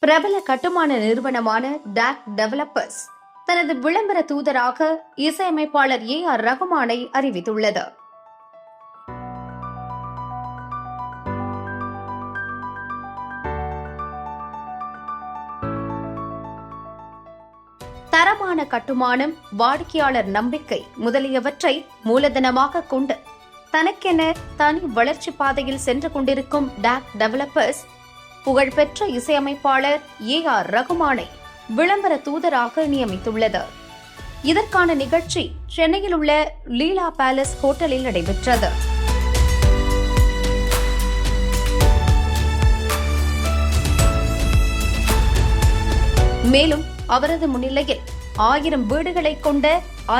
பிரபல கட்டுமான நிறுவனமான டாக் டெவலப்பர்ஸ் தனது விளம்பர தூதராக இசையமைப்பாளர் AR ரகுமானை அறிவித்துள்ளது. தரமான கட்டுமானம், வாடிக்கையாளர் நம்பிக்கை முதலியவற்றை மூலதனமாக கொண்டு தனக்கென தனி வளர்ச்சி பாதையில் சென்று கொண்டிருக்கும் டாக் டெவலப்பர்ஸ் புகழ்பெற்ற இசையமைப்பாளர் AR ரகுமானை விளம்பர தூதராக நியமித்துள்ளது. இதற்கான நிகழ்ச்சி சென்னையில் உள்ள லீலா பேலஸ் ஹோட்டலில் நடைபெற்றது. மேலும் அவரது முன்னிலையில் 1000 வீடுகளை கொண்ட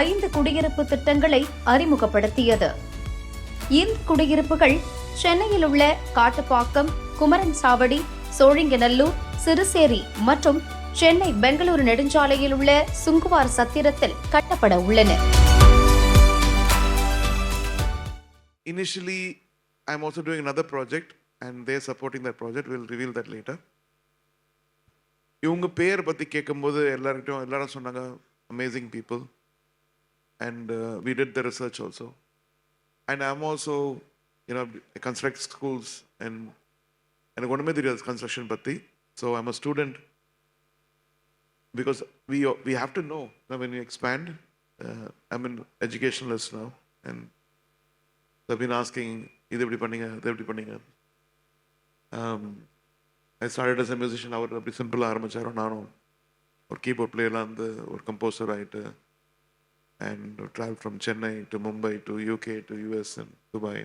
5 குடியிருப்பு திட்டங்களை அறிமுகப்படுத்தியது. இந்த குடியிருப்புகள் சென்னையில் உள்ள காட்டுப்பாக்கம், குமரன் சாவடி, சோழிங்கநல்லூர், சிறுசேரி மற்றும் சென்னை பெங்களூரு நெடுஞ்சாலையில் உள்ள சுங்குவார் சத்திரத்தில் கட்டப்பட உள்ளன. Initially, I'm also doing another project and they're supporting that project. We'll reveal that later. இவங்க பேர் பற்றி கேட்கும்போது எல்லாரும் சொன்னாங்க amazing people and we did the research also. And I'm also, I construct schools and எனக்கு ஒன்றுமே தெரியாது கன்ஸ்ட்ரக்ஷன் பற்றி. So I'm a student because we have to know when you expand. I'm an educationalist now and I've been asking இது எப்படி பண்ணீங்க. I started as a musician. அவர் அப்படி சிம்பிளாக ஆரம்பித்தாரோ, நானும் ஒரு கீபோர்ட் பிளேயர்லாம் வந்து ஒரு கம்போசர் ஆகிட்டு and travel from Chennai to Mumbai to UK to US and Dubai.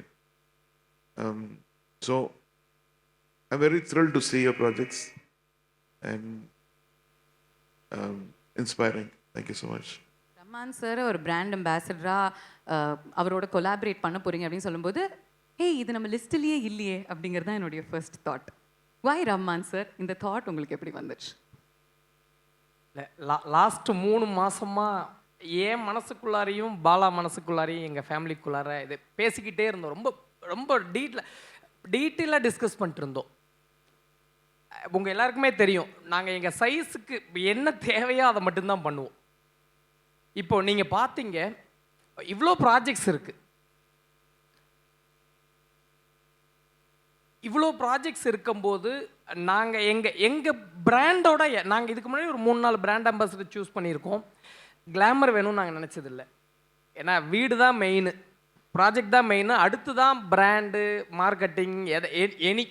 So I'm very thrilled to see your projects and inspiring. Thank you so much. Rahman sir ஒரு brand அம்பாசிடராக அவரோட collaborate பண்ண போகிறீங்க அப்படின்னு சொல்லும்போது, இது நம்ம லிஸ்ட்லேயே இல்லையே அப்படிங்கிறது தான் என்னுடைய ஃபர்ஸ்ட் தாட். வாய் ரஹ்மான் சார், இந்த தாட் உங்களுக்கு எப்படி வந்துச்சு? லாஸ்ட்டு 3 மாதமாக என் மனசுக்குள்ளாரையும் பாலா மனசுக்குள்ளாரையும் எங்கள் ஃபேமிலிக்குள்ளார இது பேசிக்கிட்டே இருந்தோம். ரொம்ப ரொம்ப டீட்டெயிலாக டிஸ்கஸ் பண்ணிட்டு இருந்தோம். உங்கள் எல்லாருக்குமே தெரியும், நாங்கள் எங்கள் சைஸுக்கு என்ன தேவையோ அதை மட்டும்தான் பண்ணுவோம். இப்போது நீங்கள் பார்த்தீங்க, இவ்வளோ ப்ராஜெக்ட்ஸ் இருக்குது. இவ்வளோ ப்ராஜெக்ட்ஸ் இருக்கும்போது நாங்கள் எங்கள் பிராண்டோட நாங்கள் இதுக்கு முன்னாடி ஒரு 3-4 பிராண்ட் அம்பாசிடர் சூஸ் பண்ணியிருக்கோம். கிளாமர் வேணும்னு நாங்கள் நினச்சதில்லை. ஏன்னா வீடு தான் மெயின், ப்ராஜெக்ட் தான் மெயின், அடுத்து தான் பிராண்டு, மார்க்கெட்டிங், எனி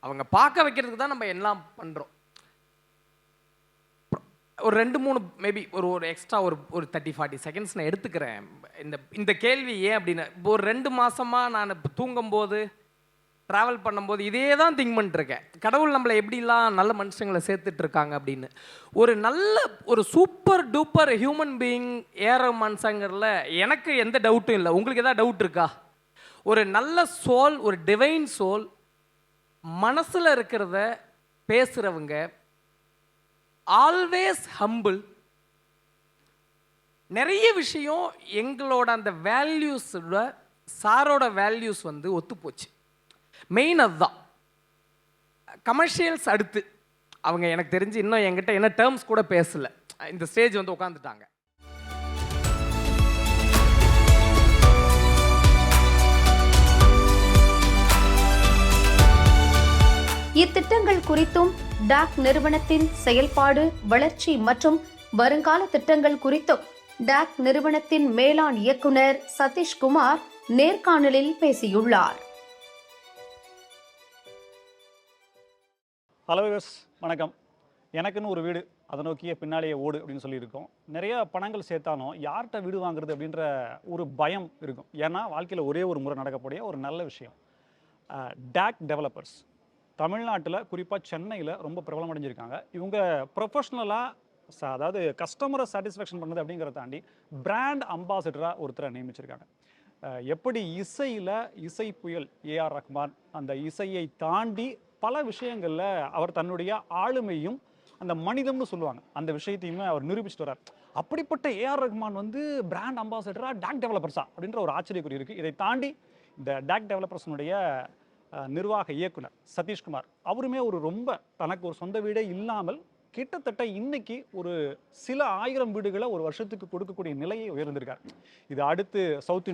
அவங்க பார்க்க வைக்கிறதுக்கு தான் நம்ம எல்லாம் பண்ணுறோம். ஒரு 2-3 மேபி ஒரு எக்ஸ்ட்ரா ஒரு 30-40 செகண்ட்ஸ் நான் எடுத்துக்கிறேன். இந்த கேள்வி ஏன் அப்படின்னா, ஒரு 2 மாதமாக நான் தூங்கும்போது ட்ராவல் பண்ணும்போது இதே தான் திங்க் பண்ணிட்டுருக்கேன். கடவுள் நம்மளை எப்படிலாம் நல்ல மனுஷங்களை சேர்த்துட்ருக்காங்க அப்படின்னு. ஒரு சூப்பர் டூப்பர் ஹியூமன் பீயிங் மனுஷங்கிறதுல எனக்கு எந்த டவுட்டும் இல்லை. உங்களுக்கு எதாவது டவுட் இருக்கா? ஒரு நல்ல சோல், ஒரு டிவைன் சோல், மனசில் இருக்கிறத பேசுகிறவங்க, ஆல்வேஸ் ஹம்பிள். நிறைய விஷயம் எங்களோட அந்த வேல்யூஸோட சாரோட வேல்யூஸ் வந்து ஒத்துப்போச்சு. மெயின் அதுதான். கமர்ஷியல்ஸ் அடுத்து அவங்க எனக்கு தெரிஞ்சு இன்னும் என்கிட்ட என்ன டேர்ம்ஸ் கூட பேசலை. இந்த ஸ்டேஜ் வந்து உட்காந்துட்டாங்க. இத்திட்டங்கள் குறித்தும் டாக் நிறுவனத்தின் செயல்பாடு, வளர்ச்சி மற்றும் வருங்கால திட்டங்கள் குறித்தும் டாக் நிறுவனத்தின் மேலாண் இயக்குனர் சதீஷ்குமார் நேர்காணலில் பேசியுள்ளார். ஹலோ வியூவர்ஸ், வணக்கம். எனக்குன்னு ஒரு வீடு, அதை நோக்கிய பின்னாலேயே ஓடு அப்படின்னு சொல்லியிருக்கோம். நிறைய பணங்கள் சேர்த்தாலும் யார்கிட்ட வீடு வாங்குறது அப்படின்ற ஒரு பயம் இருக்கும். ஏன்னா வாழ்க்கையில் ஒரே ஒரு முறை நடக்கக்கூடிய ஒரு நல்ல விஷயம். டாக் டெவலப்பர்ஸ் தமிழ்நாட்டில், குறிப்பாக சென்னையில் ரொம்ப பிரபலம் அடைஞ்சிருக்காங்க. இவங்க ப்ரொஃபஷ்னலாக, அதாவது கஸ்டமரை சாட்டிஸ்ஃபேக்ஷன் பண்ணுறது அப்படிங்கிறத தாண்டி பிராண்ட் அம்பாசிடராக ஒருத்தரை நியமிச்சிருக்காங்க. எப்படி இசையில் இசை புயல் AR ரஹ்மான் அந்த இசையை தாண்டி பல விஷயங்களில் அவர் தன்னுடைய ஆளுமையும் அந்த மனிதம்னு சொல்லுவாங்க, அந்த விஷயத்தையுமே அவர் நிரூபிச்சுட்டு வர்றார். அப்படிப்பட்ட AR ரஹ்மான் வந்து பிராண்ட் அம்பாசிடராக டாக் டெவலப்பர்ஸா அப்படின்ற ஒரு ஆச்சரியக்குறி இருக்குது. இதை தாண்டி இந்த டாக் டெவலப்பர்ஸனுடைய நிர்வாக இயக்குனர் சதீஷ்குமார், அவருமே ஒரு ரொம்ப தனக்கு ஒரு சொந்த வீடே இல்லாமல் கிட்டத்தட்ட இன்னைக்கு ஒரு சில 1000 வீடுகளை ஒரு வருஷத்துக்கு கொடுக்கக்கூடிய நிலையை உயர்ந்திருக்கார். இது அடுத்து சவுத்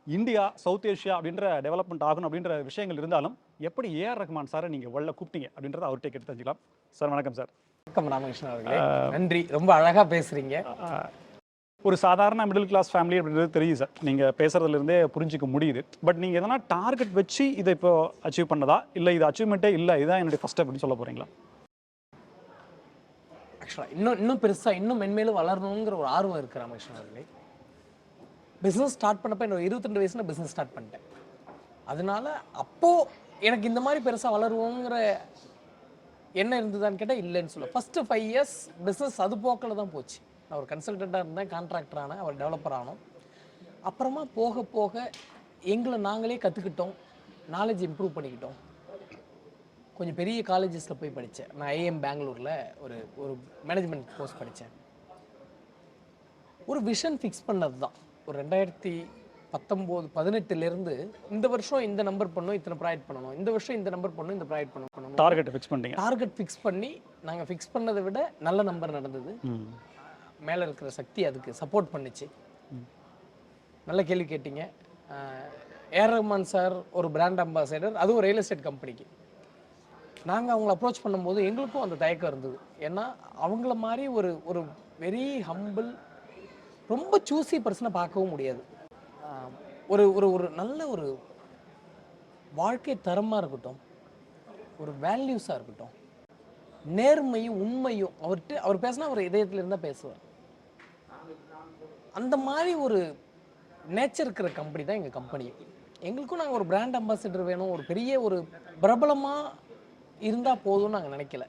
இந்தியா, சவுத் ஏஷியா அப்படின்ற டெவலப்மெண்ட் ஆகணும் அப்படின்ற விஷயங்கள் இருந்தாலும் எப்படி ஏஆர் ரஹ்மான் சாரை நீங்கள் உள்ள கூப்பிட்டீங்க அப்படின்றத அவர்கிட்ட கேட்டு தெரிஞ்சுக்கலாம். சார் வணக்கம் சார். வணக்கம் ராமகிருஷ்ணன் அவர்களே, நன்றி, ரொம்ப அழகாக பேசுகிறீங்க. ஒரு சாதாரண மிடில் கிளாஸ் ஃபேமிலி அப்படின்றது தெரியுது சார், நீங்கள் பேசுகிறதுலேருந்தே புரிஞ்சிக்க முடியுது. பட் நீங்கள் எதனா டார்கெட் வச்சு இதை இப்போ அச்சீவ் பண்ணதா, இல்லை இது அச்சீவ்மெண்ட்டே இல்லை இதுதான் என்னுடைய ஃபர்ஸ்ட் அப்படின்னு சொல்ல போகிறீங்களா? ஆக்சுவலாக இன்னும் பெருசாக இன்னும் மென்மேலும் வளரணுங்கிற ஒரு ஆர்வம் இருக்குது ராமகிருஷ்ணன் அவர்களே. பிஸ்னஸ் ஸ்டார்ட் பண்ணப்போ என்னோட 22 வயசுல பிஸ்னஸ் ஸ்டார்ட் பண்ணிட்டேன். அதனால அப்போது எனக்கு இந்த மாதிரி பெருசாக வளருவோங்கிற என்ன இருந்ததான்னு கேட்டால் இல்லைன்னு சொல்ல. ஃபஸ்ட்டு 5 இயர்ஸ் பிஸ்னஸ் அது போக்கில் தான் போச்சு. நான் ஒரு கன்சல்டண்ட்டாக இருந்தேன், கான்ட்ராக்டர் ஆனேன், அவர் டெவலப்பர் ஆனோம். அப்புறமா போக போக எங்களை நாங்களே கற்றுக்கிட்டோம், நாலேஜ் இம்ப்ரூவ் பண்ணிக்கிட்டோம். கொஞ்சம் பெரிய காலேஜஸில் போய் படித்தேன். நான் ஐஎம் பெங்களூரில் ஒரு மேனேஜ்மெண்ட் கோர்ஸ் படித்தேன். ஒரு விஷன் ஃபிக்ஸ் பண்ணது தான். ஒரு 2018 இந்த வருஷம் இந்த நம்பர் பண்ணணும், இத்தனை ப்ராஜெக்ட் பண்ணணும், இந்த வருஷம் இந்த நம்பர் பண்ணணும், இந்த ப்ராஜெக்ட் பண்ணணும். டார்கெட் ஃபிக்ஸ் பண்ணிட்டீங்க? டார்கெட் ஃபிக்ஸ் பண்ணி நாங்கள் ஃபிக்ஸ் பண்ணதை விட நல்ல நம்பர் நடந்தது. மேலே இருக்கிற சக்தி அதுக்கு சப்போர்ட் பண்ணிச்சு. நல்ல கேள்வி கேட்டீங்க. ஏஆர் ரஹ்மான் சார் ஒரு பிராண்ட் அம்பாசடர், அதுவும் ரியல் எஸ்டேட் கம்பெனிக்கு. நாங்கள் அவங்கள அப்ரோச் பண்ணும்போது எங்களுக்கும் அந்த தயக்கம் இருந்தது. ஏன்னா அவங்கள மாதிரி ஒரு வெரி ஹம்பிள், ரொம்ப சூசி பர்சனை பார்க்கவும் முடியாது. ஒரு நல்ல ஒரு வாழ்க்கை தரமாக இருக்கட்டும், ஒரு வேல்யூஸாக இருக்கட்டும், நேர்மையும் உண்மையும் அவர் பேசினா அவர் இதயத்தில் இருந்தால் பேசுவார். அந்த மாதிரி ஒரு நேச்சர் இருக்கிற கம்பெனி தான் எங்கள் கம்பெனி. எங்களுக்கும் நாங்கள் ஒரு பிராண்ட் அம்பாசிடர் வேணும், ஒரு பெரிய ஒரு பிரபலமாக இருந்தால் போதும்னு நாங்கள் நினைக்கல.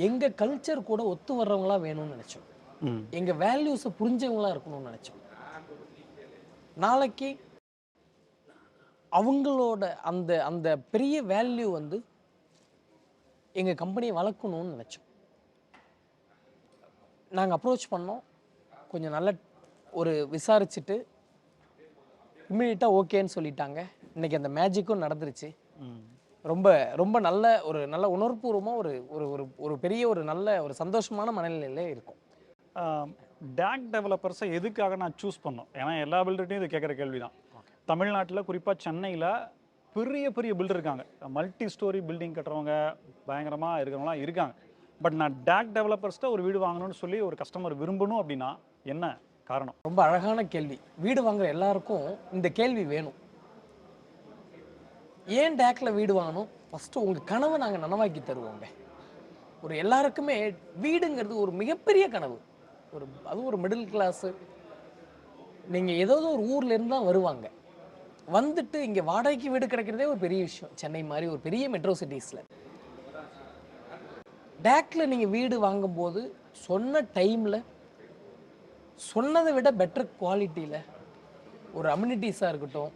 எங்கள் கல்ச்சர் கூட ஒத்து வர்றவங்களா வேணும்னு நினச்சோம். எங்கள் வேல்யூஸை புரிஞ்சவங்களா இருக்கணும்னு நினச்சோம். நாளைக்கு அவங்களோட அந்த அந்த பெரிய வேல்யூ வந்து எங்கள் கம்பெனியை வளர்க்கணும்னு நினச்சோம். நாங்கள் அப்ரோச் பண்ணோம், கொஞ்சம் நல்ல ஒரு விசாரிச்சுட்டு இம்மிடியட்டாக ஓகேன்னு சொல்லிட்டாங்க. இன்றைக்கி அந்த மேஜிக்கும் நடந்துருச்சு. ரொம்ப ரொம்ப நல்ல உணர்வுபூர்வமாக ஒரு பெரிய ஒரு நல்ல ஒரு சந்தோஷமான மனநிலையிலே இருக்கும். டேக் டெவலப்பர்ஸை எதுக்காக நான் சூஸ் பண்ணோம்? ஏன்னா எல்லா பில்டர்ட்டையும் இது கேட்குற கேள்வி தான். தமிழ்நாட்டில் குறிப்பாக சென்னையில் பெரிய பெரிய பில்டர் இருக்காங்க, மல்டி ஸ்டோரி பில்டிங் கட்டுறவங்க பயங்கரமாக இருக்கிறவங்களாம் இருக்காங்க. பட் நான் டேக் டெவலப்பர்ஸ்ட்ட ஒரு வீடு வாங்கணும்னு சொல்லி ஒரு கஸ்டமர் விரும்பணும் அப்படின்னா என்ன காரணம்? ரொம்ப அழகான கேள்வி. வீடு வாங்குற எல்லாருக்கும் இந்த கேள்வி வேணும். ஏன் டேக்கில் வீடு வாங்கணும்? ஃபஸ்ட்டு உங்கள் கனவை நாங்கள் நனவாக்கி தருவோங்க. ஒரு எல்லாருக்குமே வீடுங்கிறது ஒரு மிகப்பெரிய கனவு. அதுவும் ஒரு மிடில் கிளாஸு. நீங்கள் ஏதாவது ஒரு ஊர்லேருந்து தான் வருவாங்க, வந்துட்டு இங்கே வாடகைக்கு வீடு கிடைக்கிறதே ஒரு பெரிய விஷயம். சென்னை மாதிரி ஒரு பெரிய மெட்ரோ சிட்டிஸில் டேக்கில் நீங்கள் வீடு வாங்கும்போது சொன்ன டைமில், சொன்னதை விட பெட்டர் குவாலிட்டியில், ஒரு அம்யூனிட்டிஸாக இருக்கட்டும்,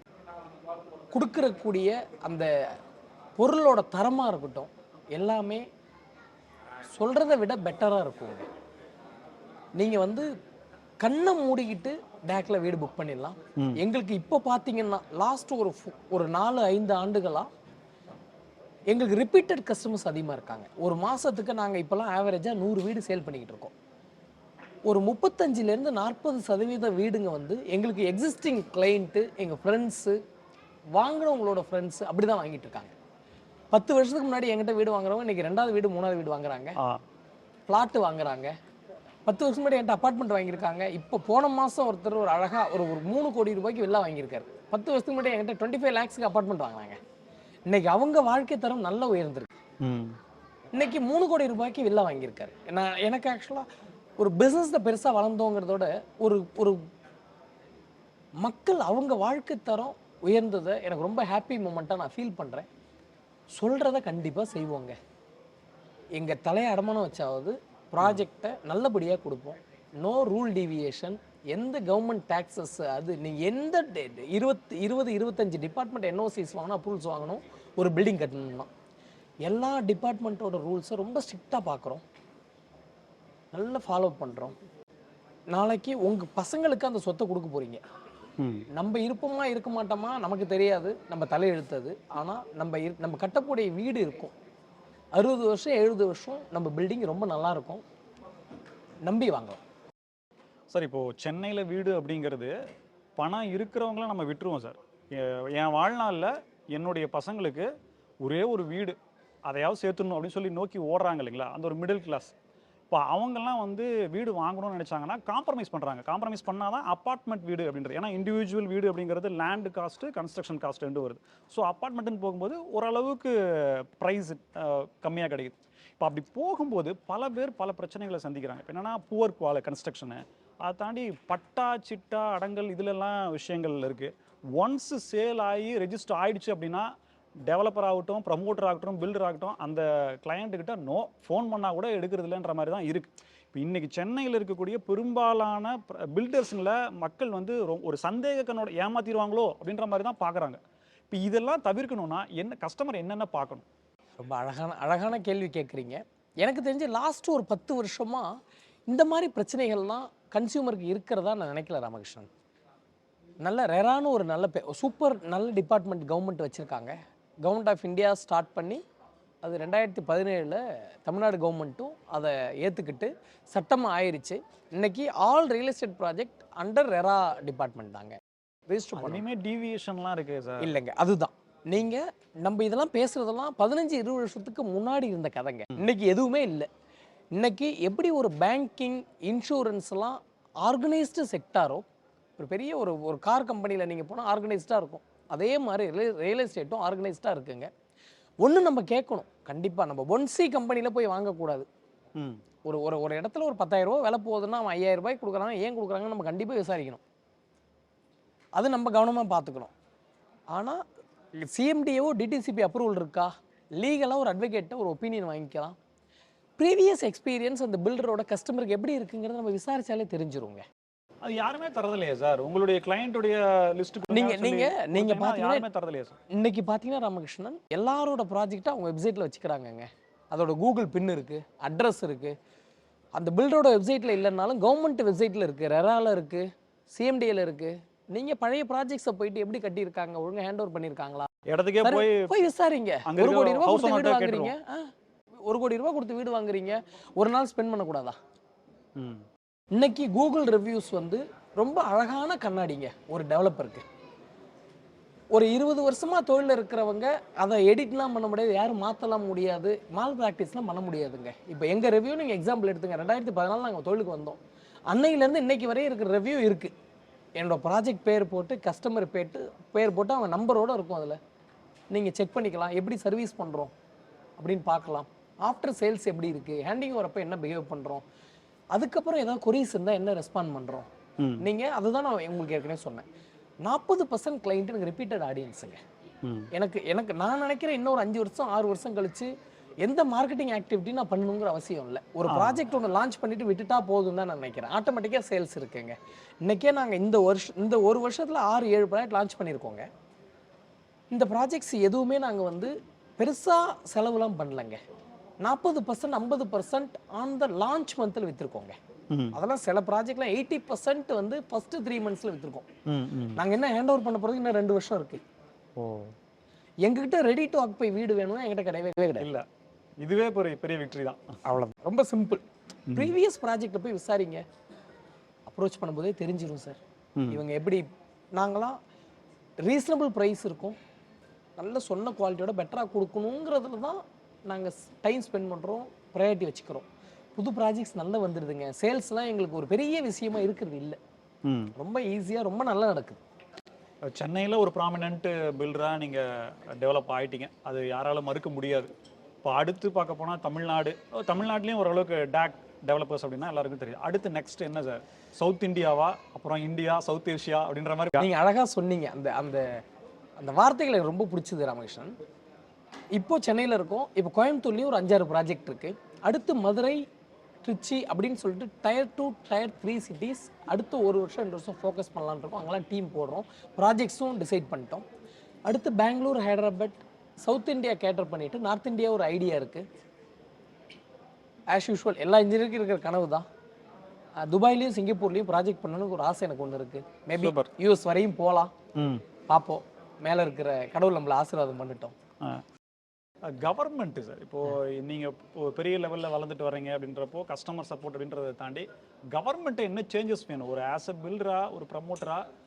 கொடுக்கறக்கூடிய அந்த பொருளோட தரமாக இருக்கட்டும், எல்லாமே சொல்கிறத விட பெட்டராக இருக்கும். நீங்கள் வந்து கண்ணை மூடிக்கிட்டு டேக்கில் வீடு புக் பண்ணிடலாம். எங்களுக்கு இப்போ பார்த்தீங்கன்னா லாஸ்ட் ஒரு 4-5 ஆண்டுகளாக எங்களுக்கு ரிப்பீட்டட் கஸ்டமர்ஸ் அதிகமாக இருக்காங்க. ஒரு மாதத்துக்கு நாங்கள் இப்போலாம் ஆவரேஜாக 100 வீடு சேல் பண்ணிக்கிட்டு இருக்கோம். ஒரு 35-40% வீடுங்க வந்து எங்களுக்கு எக்ஸிஸ்டிங் கிளைண்ட்டு, எங்கள் ஃப்ரெண்ட்ஸு, வாங்குறவங்களோட ஃப்ரெண்ட்ஸு அப்படி தான் வாங்கிட்டு இருக்காங்க. 10 வருஷத்துக்கு முன்னாடி எங்கிட்ட வீடு வாங்குறவங்க இன்றைக்கி 2வது வீடு 3வது வீடு வாங்குறாங்க, ஃப்ளாட்டு வாங்குறாங்க. 10 வருஷம் முன்னாடி என்கிட்ட அப்பார்ட்மெண்ட் வாங்கியிருக்காங்க. இப்போ போன மாதம் ஒருத்தர் ஒரு அழகாக ஒரு 3 கோடி ரூபாய்க்கு வில்லா வாங்கியிருக்காரு. 10 வருஷத்துக்கு முன்னாடி என்கிட்ட 25 lakhsக்கு அப்பார்ட்மெண்ட் வாங்கினாங்க. இன்னைக்கு அவங்க வாழ்க்கை தரம் நல்லா உயர்ந்திருக்கு. இன்னைக்கு 3 கோடி ரூபாய்க்கு வில்லா வாங்கியிருக்காரு. எனக்கு ஆக்சுவலாக ஒரு பிஸ்னஸில் பெருசாக வளர்ந்தோங்கிறதோட ஒரு மக்கள் அவங்க வாழ்க்கை தரம் உயர்ந்ததை எனக்கு ரொம்ப ஹாப்பி மூமெண்ட்டாக நான் ஃபீல் பண்ணுறேன். சொல்கிறத கண்டிப்பாக செய்வோங்க. எங்கள் தலையை அடமானம் வச்சாவது ப்ராஜெக்டை நல்லபடியாக கொடுப்போம். No rule deviation. எந்த கவர்மெண்ட் டேக்ஸஸ், அது நீங்கள் எந்த 20-25 டிபார்ட்மெண்ட் என்ஓசிஸ் வாங்கணும், அப்ரூவல்ஸ் வாங்கணும், ஒரு பில்டிங் கட்டணும்னா எல்லா டிபார்ட்மெண்ட்டோட ரூல்ஸை ரொம்ப ஸ்ட்ரிக்டாக பார்க்குறோம், நல்லா ஃபாலோ பண்ணுறோம். நாளைக்கு உங்கள் பசங்களுக்கு அந்த சொத்தை கொடுக்க போகிறீங்க. நம்ம இருப்போமா இருக்க மாட்டோமா நமக்கு தெரியாது, நம்ம தலையெழுத்தது. ஆனால் நம்ம கட்டக்கூடிய வீடு இருக்கும் 60 வருஷம் 70 வருஷம், நம்ம பில்டிங் ரொம்ப நல்லா இருக்கும், நம்பி வாங்கலாம். சார் இப்போது சென்னையில் வீடு அப்படிங்கிறது பணம் இருக்கிறவங்கள நம்ம விட்டுருவோம் சார். என் வாழ்நாளில் என்னுடைய பசங்களுக்கு ஒரே ஒரு வீடு அதையாவது சேர்த்துடணும் அப்படின்னு சொல்லி நோக்கி ஓடுறாங்க இல்லைங்களா, அந்த ஒரு மிடில் கிளாஸ். இப்போ அவங்கெல்லாம் வந்து வீடு வாங்கணும்னு நினச்சாங்கன்னா காம்ப்ரமைஸ் பண்ணுறாங்க. காம்ப்ரமைஸ் பண்ணால் தான் அப்பார்ட்மெண்ட் வீடு அப்படின்றது. ஏன்னா இண்டிவிஜுவல் வீடு அப்படிங்கிறது லேண்டு காஸ்ட்டு, கன்ஸ்ட்ரக்ஷன் காஸ்ட் ரெண்டு வருது. ஸோ அப்பார்ட்மெண்ட்டுன்னு போகும்போது ஓரளவுக்கு ப்ரைஸ் கம்மியாக கிடைக்குது. இப்போ அப்படி போகும்போது பல பேர் பல பிரச்சனைகளை சந்திக்கிறாங்க. இப்போ என்னென்னா புவர் கன்ஸ்ட்ரக்ஷனு, அதை தாண்டி பட்டா சிட்டா அடங்கல் இதிலெல்லாம் விஷயங்கள் இருக்குது. ஒன்ஸு சேல் ஆகி ரெஜிஸ்டர் ஆகிடுச்சு அப்படின்னா டெவலப்பர் ஆகட்டும், ப்ரமோட்டர் ஆகட்டும், பில்டர் ஆகட்டும், அந்த கிளையண்ட்டுக்கிட்ட ஃபோன் பண்ணால் கூட எடுக்கிறது இல்லைன்ற மாதிரி தான் இருக்குது. இப்போ இன்றைக்கி சென்னையில் இருக்கக்கூடிய பெரும்பாலான பில்டர்ஸுங்கள மக்கள் வந்து ஒரு சந்தேக கண்ணோட ஏமாற்றிடுவாங்களோ அப்படின்ற மாதிரி தான் பார்க்குறாங்க. இப்போ இதெல்லாம் தவிர்க்கணும்னா கஸ்டமர் என்னென்ன பார்க்கணும்? ரொம்ப அழகான கேள்வி கேட்குறீங்க. எனக்கு தெரிஞ்சு லாஸ்ட் ஒரு 10 வருஷமாக இந்த மாதிரி பிரச்சனைகள்லாம் கன்சியூமருக்கு இருக்கிறதா நான் நினைக்கல ராமகிருஷ்ணன். நல்ல ரேரான ஒரு சூப்பர் நல்ல டிபார்ட்மெண்ட் கவர்மெண்ட் வச்சுருக்காங்க. கவர்மெண்ட் ஆஃப் இந்தியா ஸ்டார்ட் பண்ணி அது 2017 தமிழ்நாடு கவர்மெண்ட்டும் அதை ஏற்றுக்கிட்டு சட்டமாக ஆயிடுச்சு. இன்றைக்கி all real estate project under RERA department தாங்க. ரெஜிஸ்டர் பண்ணி டீவியேஷன்லாம் இருக்குது சார். இல்லைங்க, அதுதான் நீங்கள் நம்ம இதெல்லாம் பேசுகிறதெல்லாம் 15-20 வருஷத்துக்கு முன்னாடி இருந்த கதைங்க. இன்றைக்கி எதுவுமே இல்லை. இன்றைக்கி எப்படி ஒரு பேங்கிங் இன்சூரன்ஸ்லாம் ஆர்கனைஸ்டு செக்டாரோ, ஒரு பெரிய ஒரு கார் கம்பெனியில் நீங்கள் போனால் ஆர்கனைஸ்டாக இருக்கும், அதே மாதிரி ரியல் எஸ்டேட்டும் ஆர்கனைஸ்டாக இருக்குங்க. ஒன்று நம்ம கேட்கணும், கண்டிப்பாக நம்ம 1C கம்பெனியில் போய் வாங்கக்கூடாது. ஒரு இடத்துல ஒரு 10,000 ரூபா விலை போகுதுன்னா அவன் 5,000 ரூபாய்க்கு கொடுக்குறாங்க, ஏன் கொடுக்குறாங்கன்னு நம்ம கண்டிப்பாக விசாரிக்கணும். அது நம்ம கவனமாக பார்த்துக்கணும். ஆனால் சிஎம்டிஓ டிடிசிபி அப்ரூவல் இருக்கா, லீகலாக ஒரு அட்வொகேட்டை ஒரு ஒப்பீனியன் வாங்கிக்கலாம். ப்ரீவியஸ் எக்ஸ்பீரியன்ஸ் அந்த பில்டரோட கஸ்டமருக்கு எப்படி இருக்குங்கிறத நம்ம விசாரிச்சாலே தெரிஞ்சிருங்க. அது யாருமே தரதில்லையா சார்? உங்களுடைய கிளையண்ட்டுடைய லிஸ்ட் நீங்க யாருமே தரதில்லையா சார்? இன்னைக்கு பார்த்தீங்கன்னா ராமகிருஷ்ணன் எல்லாரோட ப்ராஜெக்டை அவங்க வெப்சைட்டில் வச்சுக்கிறாங்கங்க. அதோட கூகுள் பின் இருக்குது, அட்ரஸ் இருக்குது. அந்த பில்டரோட வெப்சைட்டில் இல்லைனாலும் கவர்மெண்ட் வெப்சைட்டில் இருக்குது, ரெராவில் இருக்குது, சிஎம்டியில் இருக்குது. நீங்கள் பழைய ப்ராஜெக்ட்ஸை போயிட்டு எப்படி கட்டியிருக்காங்க, ஒழுங்காக ஹேண்ட் ஓவர் பண்ணியிருக்காங்களா, இடத்துக்கே போய் விசாரிங்க. 1 கோடி ரூபா கொடுத்து வீடு வாங்குறீங்க, 1 கோடி ரூபா கொடுத்து வீடு வாங்குறீங்க, ஒரு நாள் ஸ்பெண்ட் பண்ணக்கூடாதா? இன்னைக்கு கூகுள் ரிவ்யூஸ் வந்து ரொம்ப அழகான கண்ணாடிங்க ஒரு டெவலப்பருக்கு. ஒரு 20 வருஷமாக தொழிலில் இருக்கிறவங்க அதை எடிட்லாம் பண்ண முடியாது, யாரும் மாற்றலாம் முடியாது, மால் ப்ராக்டிஸ்லாம் பண்ண முடியாதுங்க. இப்போ எங்கள் ரிவ்யூ நீங்கள் எக்ஸாம்பிள் எடுத்துங்க. 2014 நாங்கள் தொழிலுக்கு வந்தோம். அன்னையிலேருந்து இன்னைக்கு வரையும் இருக்கிற ரிவ்யூ இருக்குது. என்னோட ப்ராஜெக்ட் பேர் போட்டு கஸ்டமர் பேர் போட்டு அவங்க நம்பரோடு இருக்கும். அதில் நீங்கள் செக் பண்ணிக்கலாம், எப்படி சர்வீஸ் பண்ணுறோம் அப்படின்னு பார்க்கலாம். ஆஃப்டர் சேல்ஸ் எப்படி இருக்குது, ஹேண்டிங் வரப்போ என்ன பிஹேவ் பண்ணுறோம், அதுக்கப்புறம் ஏதாவது கொரீஸ் இருந்தால் என்ன ரெஸ்பாண்ட் பண்ணுறோம். நீங்கள் அதுதான் நான் உங்களுக்கு ஏற்கனவே சொன்னேன். 40% கிளைண்ட் எனக்கு ரிப்பீட்டட் ஆடியன்ஸுங்க. எனக்கு நான் நினைக்கிறேன் இன்னொரு 5 வருஷம் 6 வருஷம் கழிச்சு எந்த மார்க்கெட்டிங் ஆக்டிவிட்டி நான் பண்ணணுங்கிற அவசியம் இல்லை. ஒரு ப்ராஜெக்ட் ஒன்று லான்ச் பண்ணிட்டு விட்டுட்டா போதும் தான் நான் நினைக்கிறேன். ஆட்டோமேட்டிக்காக சேல்ஸ் இருக்குங்க. இன்றைக்கே நாங்கள் இந்த ஒரு வருஷத்தில் 6-7 ப்ராஜெக்ட் லான்ச் பண்ணியிருக்கோங்க. இந்த ப்ராஜெக்ட்ஸ் எதுவுமே நாங்கள் வந்து பெருசாக செலவுலாம் பண்ணலைங்க. 40% 50% ஆன் த லான்ச் மந்த்தில் விற்றுருக்கோங்க. அதெல்லாம் சில ப்ராஜெக்ட்லாம் 80% வந்து ஃபர்ஸ்ட் 3 மந்த்ஸில் விற்றுருக்கோம். நாங்கள் என்ன ஹேண்ட் ஓவர் பண்ண போகிறது இன்னும் 2 வருஷம் இருக்கு. எங்ககிட்ட ரெடி டு ஆக்குபை வீடு வேணும்னா என்கிட்ட கிடையவே கிடையாது. இல்லை, இதுவே பெரிய விக்டரி தான். அவ்வளோதான், ரொம்ப சிம்பிள். ப்ரீவியஸ் ப்ராஜெக்டில் போய் விசாரிங்க, அப்ரோச் பண்ணும்போதே தெரிஞ்சிடும் சார் இவங்க எப்படி. நாங்களாம் ரீசனபிள் ப்ரைஸ் இருக்கும், நல்ல சொன்ன குவாலிட்டியோட பெட்டராக கொடுக்கணுங்கிறதுல தான் நாங்கள் டைம் ஸ்பெண்ட் பண்ணுறோம், ப்ரையாரிட்டி வச்சுக்கிறோம். புது ப்ராஜெக்ட்ஸ் நல்லா வந்துடுதுங்க. சேல்ஸ்லாம் எங்களுக்கு ஒரு பெரிய விஷயமா இருக்கிறது இல்லை, ரொம்ப ஈஸியாக ரொம்ப நல்லா நடக்குது. சென்னையில் ஒரு ப்ராமினென்ட் பில்டராக நீங்கள் டெவலப் ஆகிட்டீங்க, அது யாராலும் மறுக்க முடியாது. இப்போ அடுத்து பார்க்க போனால் தமிழ்நாட்டிலையும் ஓரளவுக்கு டெவலப்பர்ஸ் அப்படின்னா எல்லாருக்கும் தெரியும். அடுத்து நெக்ஸ்ட் என்ன சார்? சவுத் இந்தியாவா, அப்புறம் இந்தியா, சவுத் ஏஷியா அப்படின்ற மாதிரி நீங்கள் அழகாக சொன்னீங்க. அந்த அந்த அந்த வார்த்தைகள் எனக்கு ரொம்ப பிடிச்சது ராமகிருஷ்ணன். இப்போ சென்னையில் இருக்கோம், இப்போ கோயம்புத்தூர்லேயும் ஒரு 5-6 ப்ராஜெக்ட் இருக்குது. அடுத்து மதுரை, திருச்சி அப்படின்னு சொல்லிட்டு Tier 2 Tier 3 சிட்டிஸ் அடுத்து 1 வருஷம் 2 வருஷம் ஃபோக்கஸ் பண்ணலான்னு இருக்கோம். அங்கெல்லாம் டீம் போடுறோம், ப்ராஜெக்ட்ஸும் டிசைட் பண்ணிட்டோம். அடுத்து Bangalore, Hyderabad, south India cater பண்ணிவிட்டு நார்த் இந்தியா ஒரு ஐடியா இருக்குது. ஆஸ் யூஷுவல் எல்லா இன்ஜினியருக்கும் இருக்கிற கனவு தான். துபாயிலையும் சிங்கப்பூர்லேயும் ப்ராஜெக்ட் பண்ணணும்னு ஒரு ஆசை எனக்கு ஒன்று இருக்குது. Maybe Super. யூஎஸ் வரையும் போகலாம், ம் பார்ப்போம். மேலே இருக்கிற கடவுள் நம்மளை ஆசீர்வாதம் பண்ணிட்டோம். கவர்மெண்ட்டு சார் இப்போது நீங்கள் இப்போ பெரிய லெவலில் வளர்ந்துட்டு வர்றீங்க அப்படின்றப்போ கஸ்டமர் சப்போர்ட் அப்படின்றத தாண்டி கவர்மெண்ட்டை என்ன சேஞ்சஸ் வேணும்? ஒரு ஆஸ் அ பில்டரா, ஒரு ப்ரமோட்டராக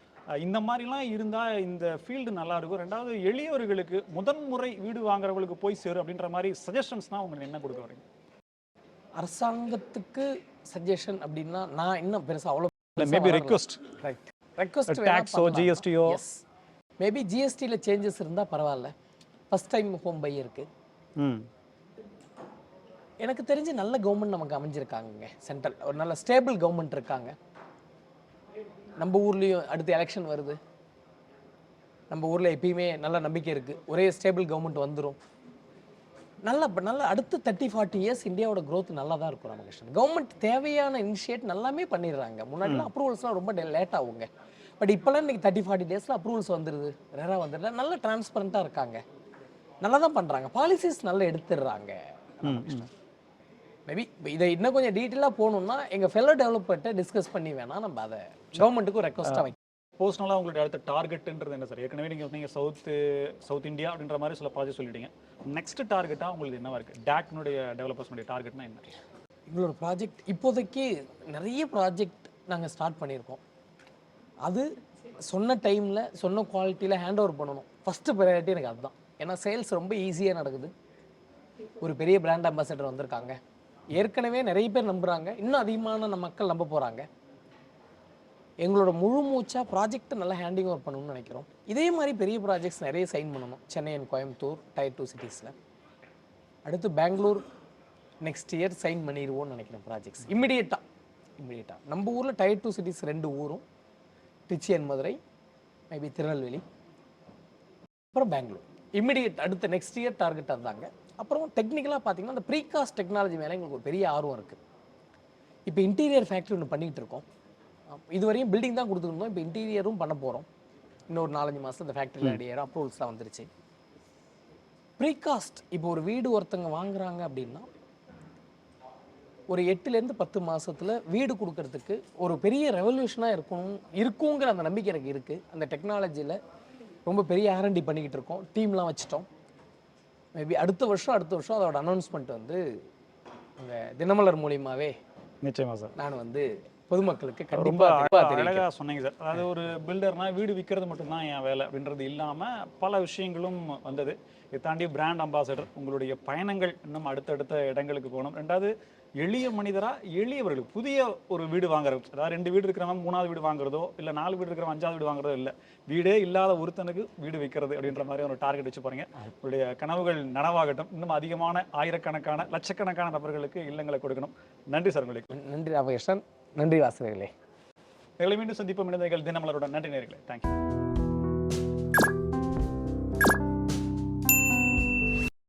இந்த மாதிரிலாம் இருந்தால் இந்த ஃபீல்டு நல்லா இருக்கும். ரெண்டாவது எளியவர்களுக்கு முதன்முறை வீடு வாங்குறவங்களுக்கு போய் சேரும் அப்படின்ற மாதிரி சஜஷன்ஸ்னால் உங்களுக்கு என்ன கொடுக்க வரீங்க? அரசாங்கத்துக்கு சஜஷன் அப்படின்னா நான் இன்னும் பெருசாக அவ்வளோ மேபி ரெக்வஸ்ட் ரைட் ரெக்வஸ்ட் டேக்ஸோ ஜிஎஸ்டியோ மேபி ஜிஎஸ்டியில் சேஞ்சஸ் இருந்தால் பரவாயில்ல. ஃபஸ்ட் டைம் ஹோம் பையருக்கு ம் எனக்கு தெரிஞ்சு நல்ல கவர்மெண்ட் நமக்கு அமைஞ்சிருக்காங்க. சென்ட்ரல் ஒரு நல்ல ஸ்டேபிள் கவர்மெண்ட் இருக்காங்க. நம்ம ஊர்லேயும் அடுத்து எலெக்ஷன் வருது. நம்ம ஊரில் எப்பயுமே நல்ல நம்பிக்கை இருக்குது, ஒரே ஸ்டேபிள் கவர்மெண்ட் வந்துடும். நல்ல அடுத்து 30-40 இயர்ஸ் இந்தியாவோட growth நல்லா தான் இருக்கும் ராமகிருஷ்ணன். கவர்மெண்ட் தேவையான இனிஷியேட் நல்லாமே பண்ணிடுறாங்க. முன்னாடிலாம் அப்ரூவல்ஸ்லாம் ரொம்ப லேட் ஆகுங்க. பட் இப்போலாம் இன்னைக்கு 30-40 டேஸில் அப்ரூவல்ஸ் வந்துடுது, ரேராக வந்துடுது. நல்ல டிரான்ஸ்பரண்ட்டாக இருக்காங்க, நல்லா தான் பண்ணுறாங்க, பாலிசிஸ் நல்லா எடுத்துடுறாங்க. மேபி இதை இன்னும் கொஞ்சம் டீட்டெயிலாக போகணுன்னா எங்கள் ஃபெல்லோ டெவலப்பர்கிட்ட டிஸ்கஸ் பண்ணி வேணால் நம்ம அதை கவர்மெண்ட்டுக்கு ஒரு ரெக்வஸ்ட்டாக வைக்கலாம். பர்சனலாக உங்களுடைய அடுத்த டார்கெட்டுன்றது என்ன சார்? ஏற்கனவே நீங்கள் சவுத் இந்தியா அப்படின்ற மாதிரி சில ப்ராஜெக்ட் சொல்லிட்டீங்க. நெக்ஸ்ட் டார்கெட்டாக உங்களுக்கு என்னவா இருக்குது? டேக்னுடைய டெவலப்பர்ஸ்னுடைய டார்கெட்னா என்ன? எங்களோட ப்ராஜெக்ட் இப்போதைக்கு நிறைய ப்ராஜெக்ட் நாங்கள் ஸ்டார்ட் பண்ணியிருக்கோம். அது சொன்ன டைமில் சொன்ன குவாலிட்டியில் ஹேண்ட் ஓவர் பண்ணணும். ஃபஸ்ட்டு ப்ரையாரிட்டி எனக்கு அதுதான். ஏன்னா சேல்ஸ் ரொம்ப ஈஸியாக நடக்குது. ஒரு பெரிய பிராண்ட் அம்பாசடர் வந்திருக்காங்க, ஏற்கனவே நிறைய பேர் நம்புகிறாங்க, இன்னும் அதிகமான மக்கள் நம்ப போகிறாங்க. எங்களோட முழு மூச்சாக ப்ராஜெக்ட்டை நல்லா ஹேண்டிங் ஓவர் பண்ணணும்னு நினைக்கிறோம். இதே மாதிரி பெரிய ப்ராஜெக்ட்ஸ் நிறைய சைன் பண்ணணும். Chennai and Coimbatore Tier 2 சிட்டிஸில். அடுத்து பெங்களூர் நெக்ஸ்ட் இயர் சைன் பண்ணிடுவோம்னு நினைக்கிறேன் ப்ராஜெக்ட்ஸ். இம்மிடியேட்டாக நம்ம ஊரில் Tier 2 சிட்டிஸ் 2 ஊரும், திருச்சி அண்ட் மதுரை, மேபி திருநெல்வேலி, அப்புறம் பெங்களூர். இம்மிடியேட் அடுத்த நெக்ஸ்ட் இயர் டார்கெட் அதுதாங்க. அப்புறம் டெக்னிக்கலாக பார்த்தீங்கன்னா அந்த ப்ரீகாஸ்ட் டெக்னாலஜி மேலே எங்களுக்கு ஒரு பெரிய ஆர்வம் இருக்குது. இப்போ இன்டீரியர் ஃபேக்ட்ரி ஒன்று பண்ணிகிட்டு இருக்கோம். இதுவரையும் பில்டிங் தான் கொடுத்துருந்தோம், இப்போ இன்டீரியரும் பண்ண போகிறோம். இன்னொரு 4-5 மாதம் இந்த ஃபேக்ட்ரியில் அடியாரம் அப்ரூவல்ஸ்லாம் வந்துருச்சு. ப்ரீகாஸ்ட் இப்போ ஒரு வீடு ஒருத்தங்க வாங்குறாங்க அப்படின்னா ஒரு 8லேருந்து 10 மாதத்தில் வீடு கொடுக்கறதுக்கு ஒரு பெரிய ரெவல்யூஷனாக இருக்குங்கிற அந்த நம்பிக்கை எனக்கு இருக்குது. அந்த டெக்னாலஜியில் ரொம்ப பெரிய R&D பண்ணிக்கிட்டு இருக்கோம், டீம்லாம் வச்சுட்டோம். மேபி அடுத்த வருஷம் அதோட அனௌன்ஸ்மெண்ட் வந்து உங்கள் தினமலர் மூலியமாகவே நிச்சயமாக சார் நான் வந்து பொதுமக்களுக்கு ரொம்ப கண்டிப்பாக அழகாக சொன்னீங்க சார். அது ஒரு பில்டர்னா வீடு விற்கிறது மட்டும்தான் என் வேலை அப்படின்றது இல்லாமல் பல விஷயங்களும் வந்தது. இதை தாண்டி பிராண்ட் அம்பாசடர், உங்களுடைய பயணங்கள் இன்னும் அடுத்தடுத்த இடங்களுக்கு போகணும். ரெண்டாவது எளிய மனிதராக எளியவர்களுக்கு புதிய ஒரு வீடு வாங்குறது, அதாவது 2 வீடு இருக்கிறவங்க 3வது வீடு வாங்குறதோ இல்லை 4 வீடு இருக்கிறவங்க 5வது வீடு வாங்குறதோ இல்லை, வீடே இல்லாத ஒருத்தனுக்கு வீடு விற்கிறது அப்படின்ற மாதிரி ஒரு டார்கெட் வச்சு போகிறீங்க. உங்களுடைய கனவுகள் நனவாகட்டும். இன்னும் அதிகமான ஆயிரக்கணக்கான லட்சக்கணக்கான நபர்களுக்கு இல்லங்களை கொடுக்கணும். நன்றி சார் உங்களுக்கு. நன்றி ராமகிருஷ்ணன், நன்றி வாசகர்களே. மீண்டும் சந்திப்போம். தினமலருடன் நன்றி நேயர்களே. தேங்க்யூ.